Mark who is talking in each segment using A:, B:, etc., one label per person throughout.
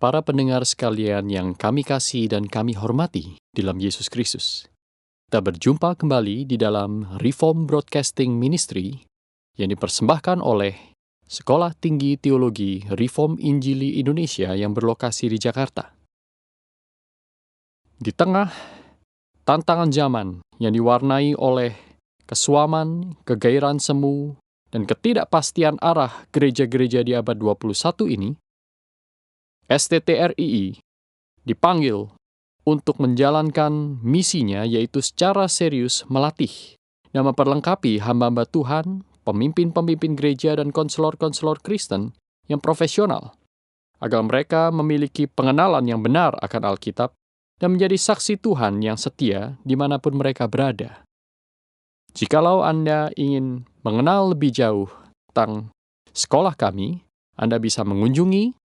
A: Para pendengar sekalian yang kami kasih dan kami hormati dalam Yesus Kristus, kita berjumpa kembali di dalam Reform Broadcasting Ministry yang dipersembahkan oleh Sekolah Tinggi Teologi Reform Injili Indonesia yang berlokasi di Jakarta. Di tengah tantangan zaman yang diwarnai oleh kesuaman, kegairan semu, dan ketidakpastian arah gereja-gereja di abad 21 ini, STTRII dipanggil untuk menjalankan misinya, yaitu secara serius melatih dan memperlengkapi hamba-hamba Tuhan, pemimpin-pemimpin gereja dan konselor-konselor Kristen yang profesional, agar mereka memiliki pengenalan yang benar akan Alkitab dan menjadi saksi Tuhan yang setia dimanapun mereka berada. Jikalau Anda ingin mengenal lebih jauh tentang sekolah kami, Anda bisa mengunjungi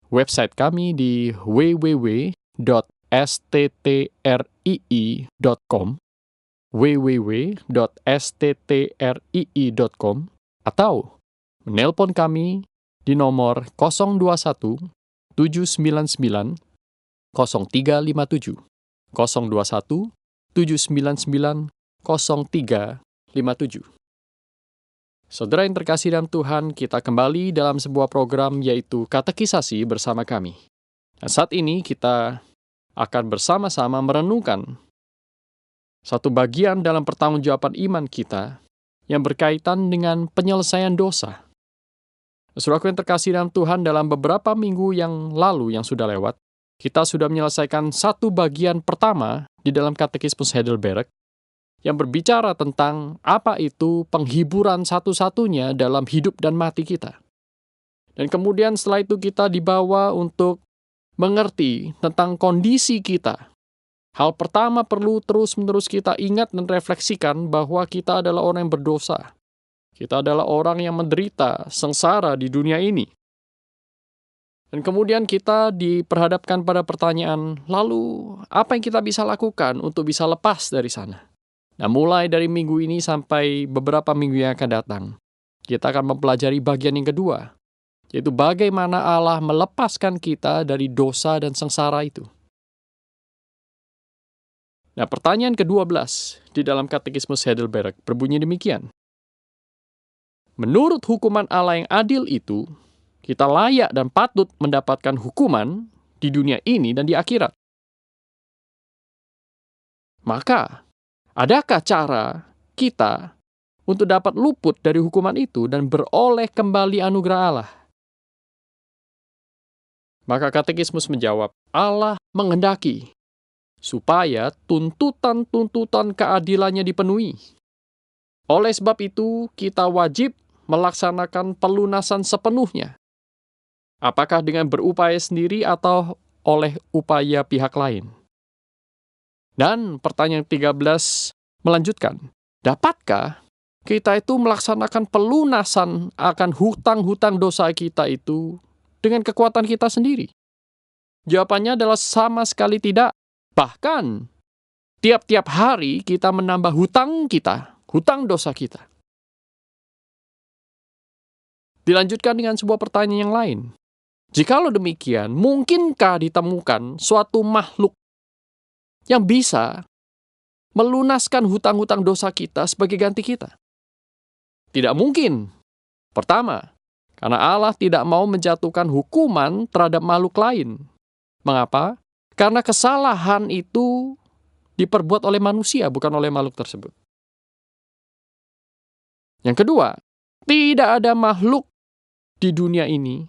A: website kami di www.sttrii.com www.sttrii.com atau menelpon kami di nomor 021 799 0357 021 799 0357. Saudara yang terkasih dalam Tuhan, kita kembali dalam sebuah program yaitu katekisasi bersama kami. Nah, saat ini kita akan bersama-sama merenungkan satu bagian dalam pertanggungjawaban iman kita yang berkaitan dengan penyelesaian dosa. Saudaraku yang terkasih dalam Tuhan, dalam beberapa minggu yang lalu yang sudah lewat, kita sudah menyelesaikan satu bagian pertama di dalam Katekismus Heidelberg yang berbicara tentang apa itu penghiburan satu-satunya dalam hidup dan mati kita. Dan kemudian setelah itu kita dibawa untuk mengerti tentang kondisi kita. Hal pertama perlu terus-menerus kita ingat dan refleksikan bahwa kita adalah orang yang berdosa. Kita adalah orang yang menderita, sengsara di dunia ini. Dan kemudian kita diperhadapkan pada pertanyaan, lalu apa yang kita bisa lakukan untuk bisa lepas dari sana? Nah, mulai dari minggu ini sampai beberapa minggu yang akan datang, kita akan mempelajari bagian yang kedua, yaitu bagaimana Allah melepaskan kita dari dosa dan sengsara itu. Nah, pertanyaan ke-12 di dalam Katekismus Heidelberg berbunyi demikian. Menurut hukuman Allah yang adil itu, kita layak dan patut mendapatkan hukuman di dunia ini dan di akhirat. Maka, adakah cara kita untuk dapat luput dari hukuman itu dan beroleh kembali anugerah Allah? Maka Katekismus menjawab, Allah menghendaki supaya tuntutan-tuntutan keadilannya dipenuhi. Oleh sebab itu, kita wajib melaksanakan pelunasan sepenuhnya. Apakah dengan berupaya sendiri atau oleh upaya pihak lain? Dan pertanyaan 13 melanjutkan, dapatkah kita itu melaksanakan pelunasan akan hutang-hutang dosa kita itu dengan kekuatan kita sendiri? Jawabannya adalah sama sekali tidak. Bahkan, tiap-tiap hari kita menambah hutang kita, hutang dosa kita. Dilanjutkan dengan sebuah pertanyaan yang lain. Jikalau demikian, mungkinkah ditemukan suatu makhluk yang bisa melunaskan hutang-hutang dosa kita sebagai ganti kita? Tidak mungkin. Pertama, karena Allah tidak mau menjatuhkan hukuman terhadap makhluk lain. Mengapa? Karena kesalahan itu diperbuat oleh manusia, bukan oleh makhluk tersebut. Yang kedua, tidak ada makhluk di dunia ini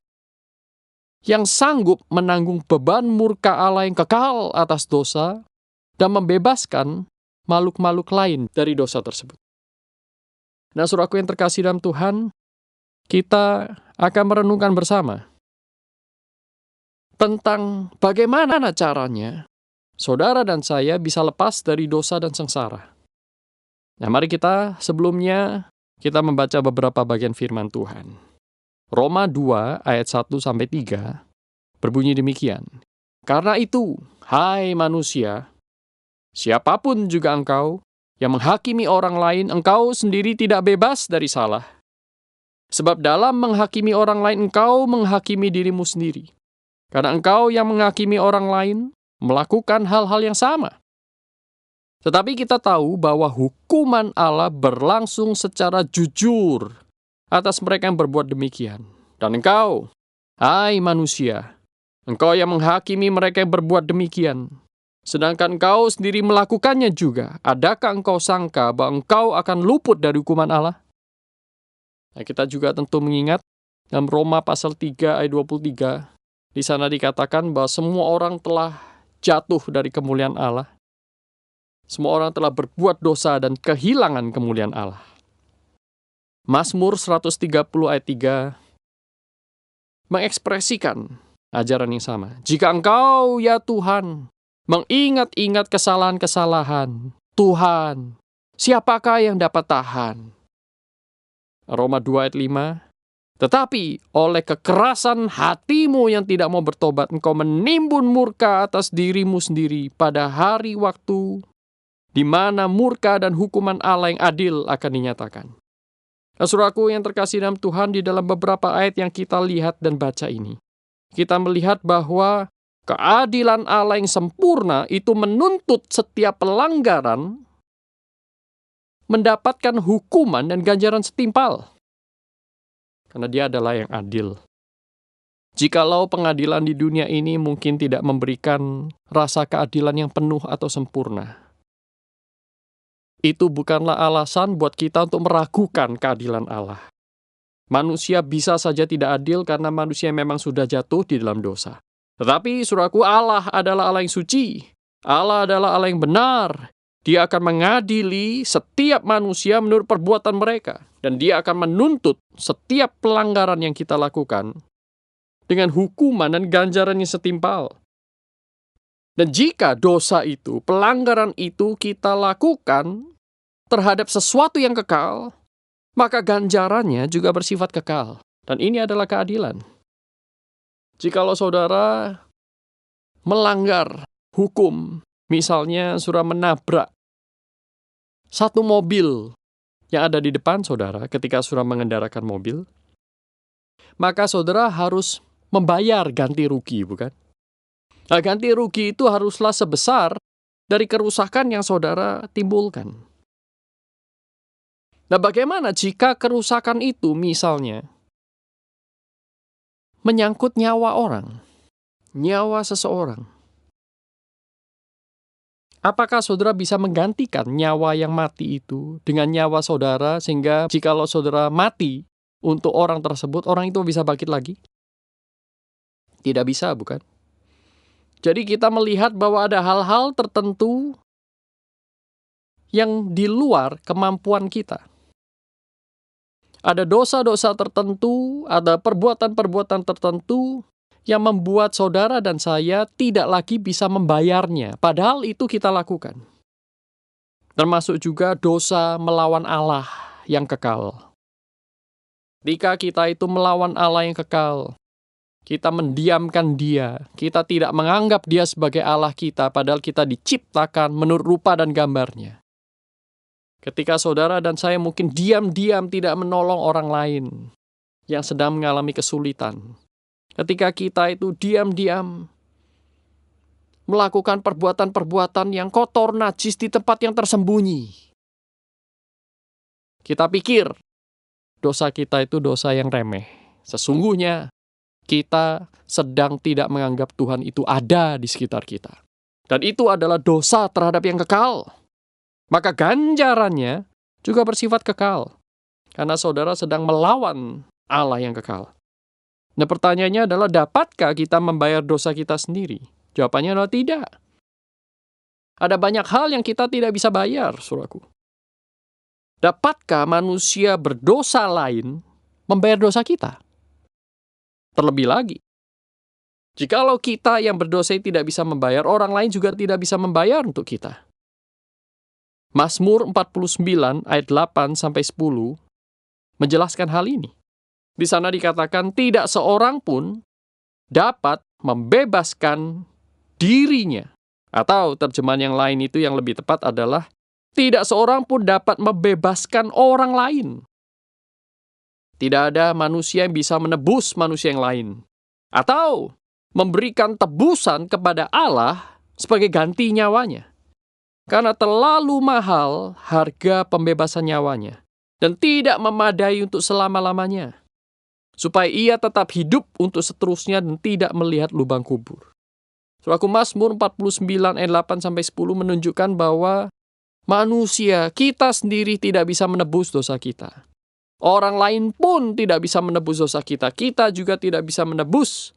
A: yang sanggup menanggung beban murka Allah yang kekal atas dosa dan membebaskan makhluk-makhluk lain dari dosa tersebut. Nah, saudaraku yang terkasih dalam Tuhan, kita akan merenungkan bersama tentang bagaimana caranya saudara dan saya bisa lepas dari dosa dan sengsara. Nah, mari sebelumnya kita membaca beberapa bagian firman Tuhan. Roma 2 ayat 1-3 berbunyi demikian. Karena itu, hai manusia, siapapun juga engkau yang menghakimi orang lain, engkau sendiri tidak bebas dari salah. Sebab dalam menghakimi orang lain, engkau menghakimi dirimu sendiri. Karena engkau yang menghakimi orang lain melakukan hal-hal yang sama. Tetapi kita tahu bahwa hukuman Allah berlangsung secara jujur atas mereka yang berbuat demikian. Dan engkau, hai manusia, engkau yang menghakimi mereka yang berbuat demikian, sedangkan engkau sendiri melakukannya juga, adakah engkau sangka bahwa engkau akan luput dari hukuman Allah? Nah, kita juga tentu mengingat dalam Roma pasal 3 ayat 23, di sana dikatakan bahwa semua orang telah jatuh dari kemuliaan Allah. Semua orang telah berbuat dosa dan kehilangan kemuliaan Allah. Mazmur 130 ayat 3 mengekspresikan ajaran yang sama. Jika engkau, ya Tuhan, mengingat-ingat kesalahan-kesalahan Tuhan, siapakah yang dapat tahan? Roma 2 ayat 5. Tetapi oleh kekerasan hatimu yang tidak mau bertobat, engkau menimbun murka atas dirimu sendiri pada hari waktu di mana murka dan hukuman Allah yang adil akan dinyatakan. Nah, saudaraku yang terkasih dalam Tuhan, di dalam beberapa ayat yang kita lihat dan baca ini, kita melihat bahwa keadilan Allah yang sempurna itu menuntut setiap pelanggaran mendapatkan hukuman dan ganjaran setimpal. Karena dia adalah yang adil. Jikalau pengadilan di dunia ini mungkin tidak memberikan rasa keadilan yang penuh atau sempurna, itu bukanlah alasan buat kita untuk meragukan keadilan Allah. Manusia bisa saja tidak adil karena manusia memang sudah jatuh di dalam dosa. Tetapi, saudaraku, Allah adalah Allah yang suci. Allah adalah Allah yang benar. Dia akan mengadili setiap manusia menurut perbuatan mereka. Dan dia akan menuntut setiap pelanggaran yang kita lakukan dengan hukuman dan ganjaran yang setimpal. Dan jika dosa itu, pelanggaran itu kita lakukan terhadap sesuatu yang kekal, maka ganjarannya juga bersifat kekal. Dan ini adalah keadilan. Jikalau saudara melanggar hukum, misalnya saudara menabrak satu mobil yang ada di depan saudara ketika saudara mengendarakan mobil, maka saudara harus membayar ganti rugi, bukan? Nah, ganti rugi itu haruslah sebesar dari kerusakan yang saudara timbulkan. Nah, bagaimana jika kerusakan itu misalnya menyangkut nyawa orang, nyawa seseorang? Apakah saudara bisa menggantikan nyawa yang mati itu dengan nyawa saudara, sehingga jikalau saudara mati untuk orang tersebut, orang itu bisa bangkit lagi? Tidak bisa, bukan? Jadi kita melihat bahwa ada hal-hal tertentu yang di luar kemampuan kita. Ada dosa-dosa tertentu, ada perbuatan-perbuatan tertentu yang membuat saudara dan saya tidak lagi bisa membayarnya. Padahal itu kita lakukan. Termasuk juga dosa melawan Allah yang kekal. Jika kita itu melawan Allah yang kekal, kita mendiamkan Dia, kita tidak menganggap Dia sebagai Allah kita, padahal kita diciptakan menurut rupa dan gambarnya. Ketika saudara dan saya mungkin diam-diam tidak menolong orang lain yang sedang mengalami kesulitan. Ketika kita itu diam-diam melakukan perbuatan-perbuatan yang kotor, najis di tempat yang tersembunyi. Kita pikir dosa kita itu dosa yang remeh. Sesungguhnya kita sedang tidak menganggap Tuhan itu ada di sekitar kita. Dan itu adalah dosa terhadap yang kekal. Maka ganjarannya juga bersifat kekal. Karena saudara sedang melawan Allah yang kekal. Nah, pertanyaannya adalah, dapatkah kita membayar dosa kita sendiri? Jawabannya adalah tidak. Ada banyak hal yang kita tidak bisa bayar, saudaraku. Dapatkah manusia berdosa lain membayar dosa kita? Terlebih lagi, Jikalau kita yang berdosa tidak bisa membayar, orang lain juga tidak bisa membayar untuk kita. Mazmur 49 ayat 8 sampai 10 menjelaskan hal ini. Di sana dikatakan tidak seorang pun dapat membebaskan dirinya. Atau terjemahan yang lain itu yang lebih tepat adalah tidak seorang pun dapat membebaskan orang lain. Tidak ada manusia yang bisa menebus manusia yang lain. Atau memberikan tebusan kepada Allah sebagai ganti nyawanya. Karena terlalu mahal harga pembebasan nyawanya. Dan tidak memadai untuk selama-lamanya. Supaya ia tetap hidup untuk seterusnya dan tidak melihat lubang kubur. Saudaraku, Mazmur 49 ayat 8 sampai 10 menunjukkan bahwa manusia, kita sendiri tidak bisa menebus dosa kita. Orang lain pun tidak bisa menebus dosa kita. Kita juga tidak bisa menebus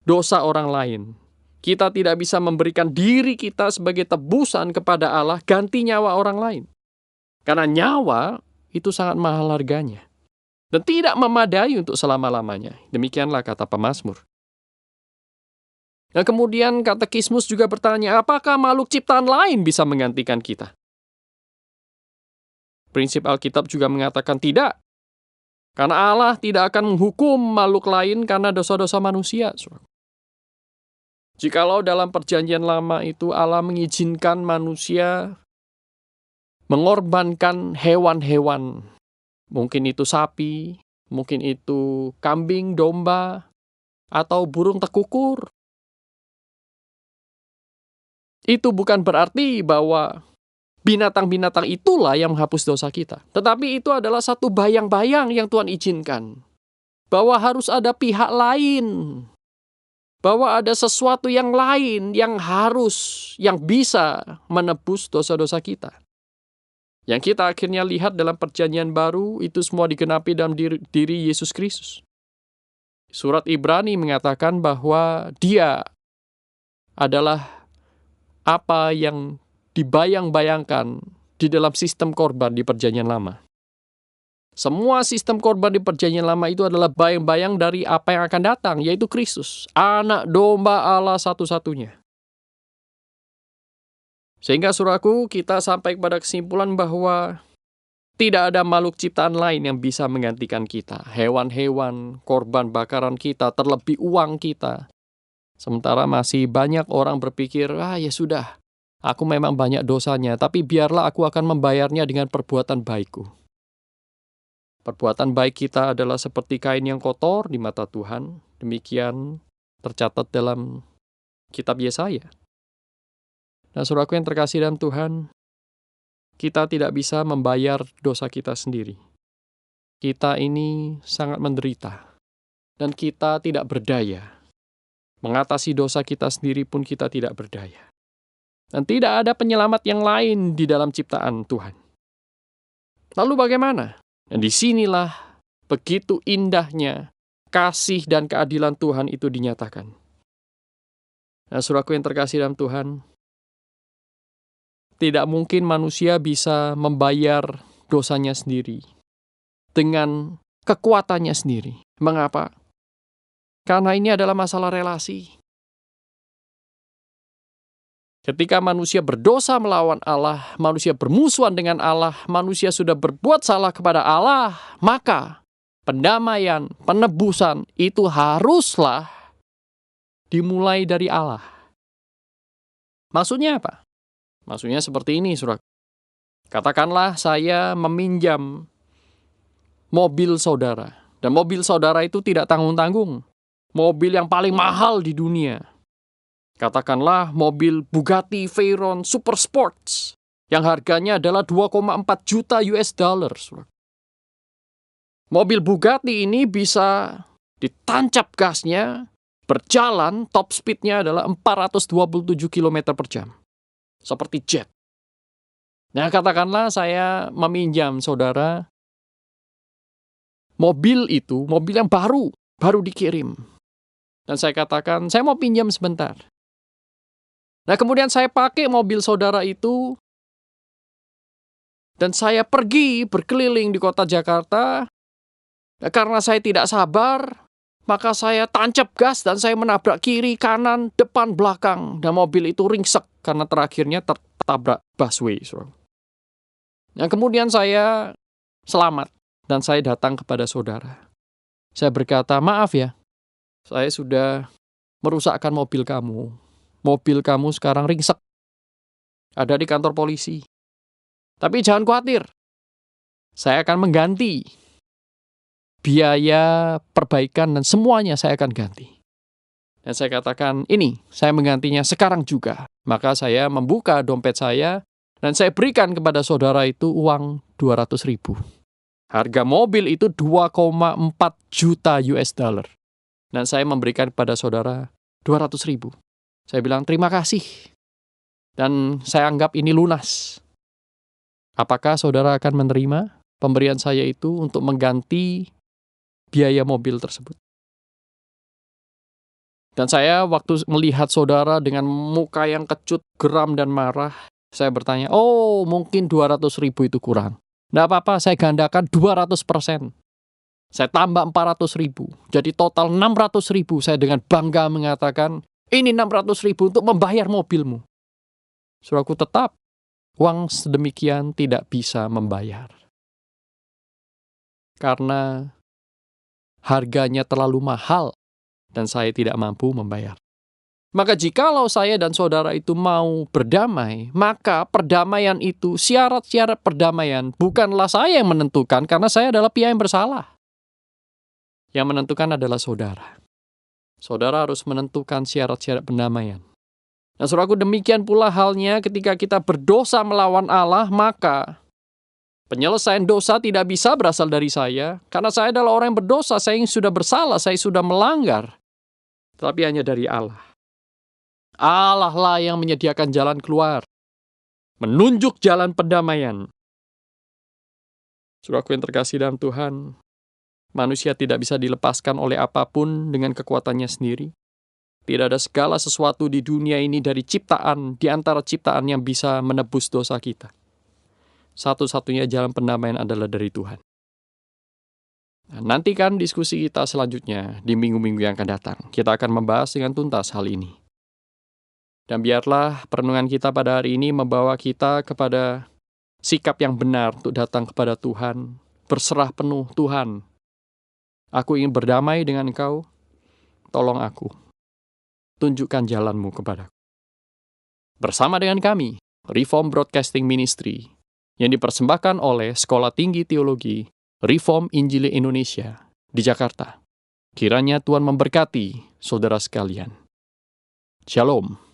A: dosa orang lain. Kita tidak bisa memberikan diri kita sebagai tebusan kepada Allah ganti nyawa orang lain. Karena nyawa itu sangat mahal harganya. Dan tidak memadai untuk selama-lamanya. Demikianlah kata pemazmur. Nah, kemudian katekismus juga bertanya, apakah makhluk ciptaan lain bisa menggantikan kita? Prinsip Alkitab juga mengatakan tidak. Karena Allah tidak akan menghukum makhluk lain karena dosa-dosa manusia. Jikalau dalam perjanjian lama itu Allah mengizinkan manusia mengorbankan hewan-hewan, mungkin itu sapi, mungkin itu kambing, domba, atau burung tekukur. Itu bukan berarti bahwa binatang-binatang itulah yang menghapus dosa kita. Tetapi itu adalah satu bayang-bayang yang Tuhan izinkan. Bahwa harus ada pihak lain. Bahwa ada sesuatu yang lain yang bisa menebus dosa-dosa kita. Yang kita akhirnya lihat dalam perjanjian baru, itu semua digenapi dalam diri Yesus Kristus. Surat Ibrani mengatakan bahwa Dia adalah apa yang dibayang-bayangkan di dalam sistem korban di perjanjian lama. Semua sistem korban di perjanjian lama itu adalah bayang-bayang dari apa yang akan datang, yaitu Kristus, anak domba Allah satu-satunya. Sehingga saudaraku, kita sampai kepada kesimpulan bahwa tidak ada makhluk ciptaan lain yang bisa menggantikan kita. Hewan-hewan, korban bakaran kita, terlebih uang kita. Sementara masih banyak orang berpikir, ya sudah, aku memang banyak dosanya, tapi biarlah aku akan membayarnya dengan perbuatan baikku. Perbuatan baik kita adalah seperti kain yang kotor di mata Tuhan. Demikian tercatat dalam kitab Yesaya. Nah, saudaraku yang terkasih dalam Tuhan, kita tidak bisa membayar dosa kita sendiri. Kita ini sangat menderita. Dan kita tidak berdaya. Mengatasi dosa kita sendiri pun kita tidak berdaya. Dan tidak ada penyelamat yang lain di dalam ciptaan Tuhan. Lalu bagaimana? Dan disinilah begitu indahnya kasih dan keadilan Tuhan itu dinyatakan. Nah, saudaraku yang terkasih dalam Tuhan, tidak mungkin manusia bisa membayar dosanya sendiri dengan kekuatannya sendiri. Mengapa? Karena ini adalah masalah relasi. Ketika manusia berdosa melawan Allah, manusia bermusuhan dengan Allah, manusia sudah berbuat salah kepada Allah, maka pendamaian, penebusan itu haruslah dimulai dari Allah. Maksudnya apa? Maksudnya seperti ini, saudara. Katakanlah saya meminjam mobil saudara, dan mobil saudara itu tidak tanggung-tanggung. Mobil yang paling mahal di dunia. Katakanlah mobil Bugatti Veyron Super Sports yang harganya adalah 2,4 juta US dollar. Mobil Bugatti ini bisa ditancap gasnya, berjalan, top speednya adalah 427 km per jam. Seperti jet. Nah, katakanlah saya meminjam saudara mobil itu, mobil yang baru dikirim. Dan saya katakan, saya mau pinjam sebentar. Nah, kemudian saya pakai mobil saudara itu dan saya pergi berkeliling di kota Jakarta. Nah, karena saya tidak sabar Maka saya tancap gas dan saya menabrak kiri, kanan, depan, belakang. Dan mobil itu ringsek karena terakhirnya tertabrak busway. Yang kemudian saya selamat dan saya datang kepada saudara. Saya berkata, maaf ya, saya sudah merusakkan mobil kamu. Mobil kamu sekarang ringsek. Ada di kantor polisi. Tapi jangan khawatir, saya akan mengganti biaya perbaikan dan semuanya saya akan ganti. Dan saya katakan, ini saya menggantinya sekarang juga. Maka saya membuka dompet saya dan saya berikan kepada saudara itu uang 200.000. Harga mobil itu 2,4 juta US dollar. Dan saya memberikan kepada saudara 200.000. Saya bilang terima kasih. Dan saya anggap ini lunas. Apakah saudara akan menerima pemberian saya itu untuk mengganti biaya mobil tersebut? Dan saya waktu melihat saudara dengan muka yang kecut, geram dan marah, saya bertanya, oh mungkin 200.000 itu kurang. Nggak apa-apa, saya gandakan 200%. Saya tambah 400.000. Jadi total 600.000. Saya dengan bangga mengatakan, ini 600.000 untuk membayar mobilmu. Saudaraku, tetap uang sedemikian tidak bisa membayar. Karena harganya terlalu mahal dan saya tidak mampu membayar. Maka jikalau saya dan saudara itu mau berdamai, maka perdamaian itu, syarat-syarat perdamaian bukanlah saya yang menentukan karena saya adalah pihak yang bersalah. Yang menentukan adalah saudara. Saudara harus menentukan syarat-syarat pendamaian. Nah, saudaraku, demikian pula halnya ketika kita berdosa melawan Allah, maka penyelesaian dosa tidak bisa berasal dari saya, karena saya adalah orang yang berdosa, saya yang sudah bersalah, saya sudah melanggar. Tetapi hanya dari Allah. Allah lah yang menyediakan jalan keluar, menunjuk jalan pendamaian. Saudaraku yang terkasih dalam Tuhan, manusia tidak bisa dilepaskan oleh apapun dengan kekuatannya sendiri. Tidak ada segala sesuatu di dunia ini dari ciptaan, di antara ciptaan yang bisa menebus dosa kita. Satu-satunya jalan pendamaian adalah dari Tuhan. Nah, nantikan diskusi kita selanjutnya di minggu-minggu yang akan datang. Kita akan membahas dengan tuntas hal ini. Dan biarlah perenungan kita pada hari ini membawa kita kepada sikap yang benar untuk datang kepada Tuhan. Berserah penuh, Tuhan, aku ingin berdamai dengan Engkau, tolong aku. Tunjukkan jalanmu kepadaku. Bersama dengan kami, Reform Broadcasting Ministry, yang dipersembahkan oleh Sekolah Tinggi Teologi Reform Injili Indonesia di Jakarta. Kiranya Tuhan memberkati saudara sekalian. Shalom.